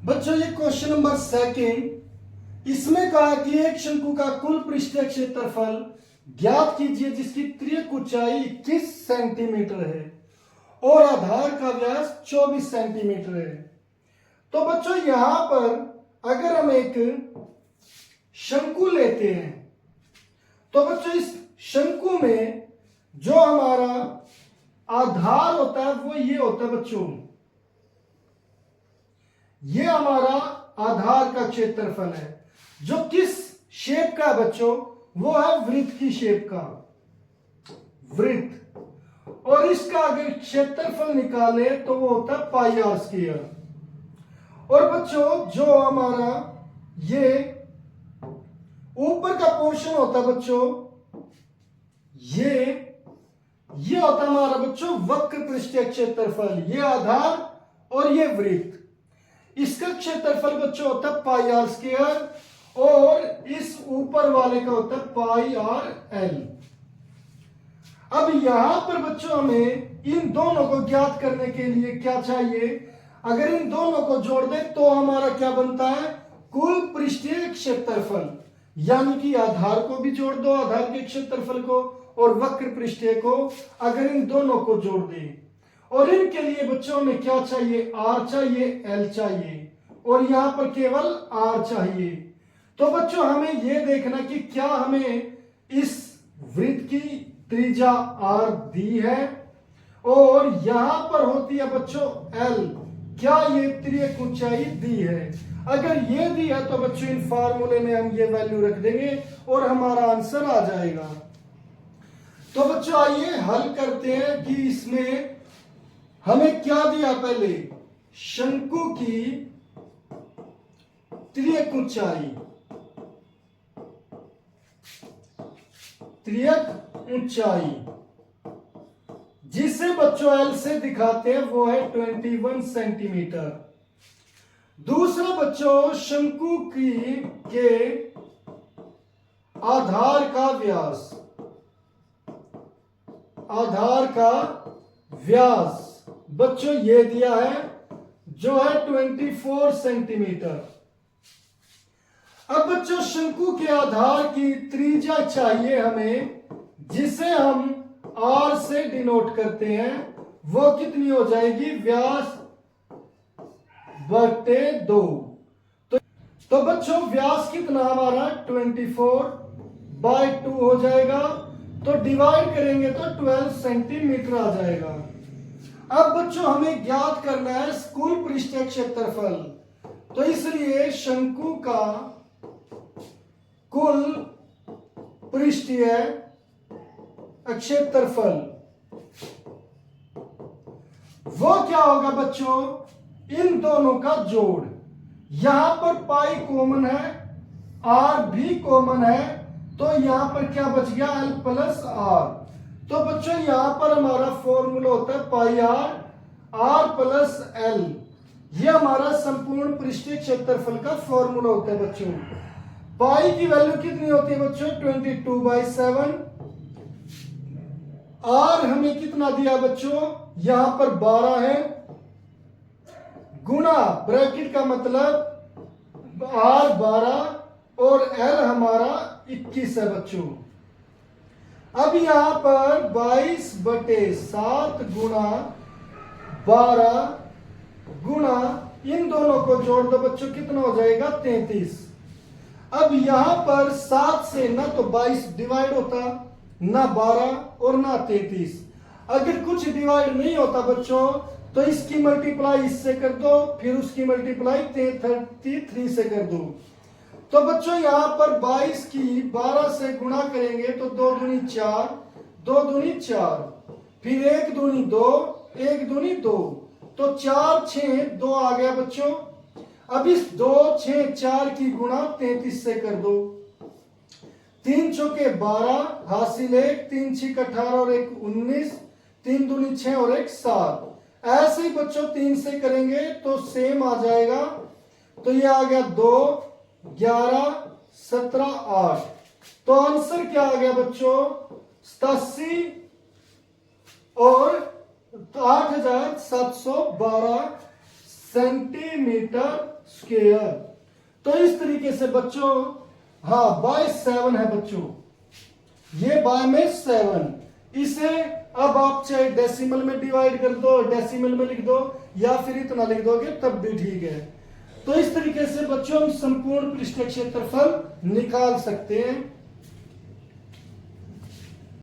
बच्चों ये question number second, इसमें कहा कि एक शंकु का कुल पृष्ठीय क्षेत्रफल ज्ञात कीजिए जिसकी त्रियक ऊंचाई 21 सेंटीमीटर है और आधार का व्यास 24 सेंटीमीटर है। तो बच्चों यहां पर अगर हम एक शंकु लेते हैं तो बच्चों इस शंकु में जो हमारा आधार होता है वो ये होता है बच्चों, ये हमारा आधार का क्षेत्रफल है जो किस शेप का है बच्चों, वो है वृत्त की शेप का वृत्त। और इसका अगर क्षेत्रफल निकाले तो वो होता है पाई आर स्क्वायर। और बच्चों जो हमारा ये ऊपर का पोर्शन होता है बच्चों, ये होता है हमारा बच्चों वक्र पृष्ठीय क्षेत्रफल, ये आधार और ये वृत्त। इसका क्षेत्रफल बच्चों होता है पाई आर स्क्वायर और इस ऊपर वाले का होता है पाई आर एल। अब यहां पर बच्चों हमें इन दोनों को ज्ञात करने के लिए क्या चाहिए, अगर इन दोनों को जोड़ दें तो हमारा क्या बनता है, कुल पृष्ठीय क्षेत्रफल। यानी कि आधार को भी जोड़ दो, आधार के क्षेत्रफल को, और वक्र पृष्ठीय को, अगर इन दोनों को जोड़ दें। और इनके लिए बच्चों में क्या चाहिए, आर चाहिए, एल चाहिए, और यहां पर केवल आर चाहिए। तो बच्चों हमें यह देखना कि क्या हमें इस वृत्त की त्रिज्या आर दी है और यहां पर होती है बच्चों एल, क्या ये त्रियक ऊंचाई दी है। अगर ये दी है तो बच्चों इन फार्मूले में हम ये वैल्यू रख देंगे और हमारा आंसर आ जाएगा। तो बच्चों आइए हल करते हैं कि इसमें हमें क्या दिया, पहले शंकु की त्रियक ऊंचाई, त्रियक ऊंचाई जिसे बच्चों एल से दिखाते हैं वो है 21 सेंटीमीटर। दूसरा बच्चों शंकु के आधार का व्यास, आधार का व्यास बच्चों ये दिया है जो है 24 सेंटीमीटर। अब बच्चों शंकु के आधार की त्रिज्या चाहिए हमें, जिसे हम आर से डिनोट करते हैं, वो कितनी हो जाएगी, व्यास बटे 2। तो बच्चों व्यास कितना हमारा 24/2 हो जाएगा, तो डिवाइड करेंगे तो 12 सेंटीमीटर आ जाएगा। अब बच्चों हमें ज्ञात करना है कुल पृष्ठीय क्षेत्रफल, तो इसलिए शंकु का कुल पृष्ठीय क्षेत्रफल वो क्या होगा बच्चों, इन दोनों का जोड़। यहां पर पाई कॉमन है, आर भी कॉमन है, तो यहां पर क्या बच गया, एल प्लस आर। तो बच्चों यहां पर हमारा फॉर्मूला होता है पाई आर प्लस एल। ये हमारा संपूर्ण पृष्ठीय क्षेत्रफल का फॉर्मूला होता है बच्चों। पाई की वैल्यू कितनी होती है बच्चों, 22/7। आर हमें कितना दिया बच्चों, यहां पर 12 है, गुना ब्रैकेट का मतलब आर 12 और एल हमारा 21 है बच्चों। अब यहां पर 22/7 गुना 12 गुना इन दोनों को जोड़ दो बच्चों, कितना हो जाएगा 33। अब यहां पर 7 से ना तो 22 डिवाइड होता, ना 12 और ना 33। अगर कुछ डिवाइड नहीं होता बच्चों तो इसकी मल्टीप्लाई इससे कर दो, फिर उसकी मल्टीप्लाई 33 से कर दो। तो बच्चों यहां पर 22 की 12 से गुणा करेंगे तो 2 दूनी 4, 2 दूनी 4, फिर 1 दूनी 2, 1 दूनी 2, तो 4 6 2 आ गया बच्चों। अब इस 2 6 4 की गुणा 33 से कर दो, 3 चौके 12 हासिल 1, 3 6 18 और 1 19, 3 दूनी 6 और 1 7। ऐसे ही बच्चों 3 से करेंगे तो सेम आ जाएगा, तो ये आ गया 2 11 17 8। तो आंसर क्या आ गया बच्चों, 87 और 8712 सेंटीमीटर स्क्वायर। तो इस तरीके से बच्चों, हाँ बाय 7 है बच्चों, ये बाय में 7। इसे अब आप चाहे डेसिमल में डिवाइड कर दो, डेसिमल में लिख दो, या फिर इतना लिख दोगे तब भी ठीक है। तो इस तरीके से बच्चों हम संपूर्ण पृष्ठीय क्षेत्रफल निकाल सकते हैं।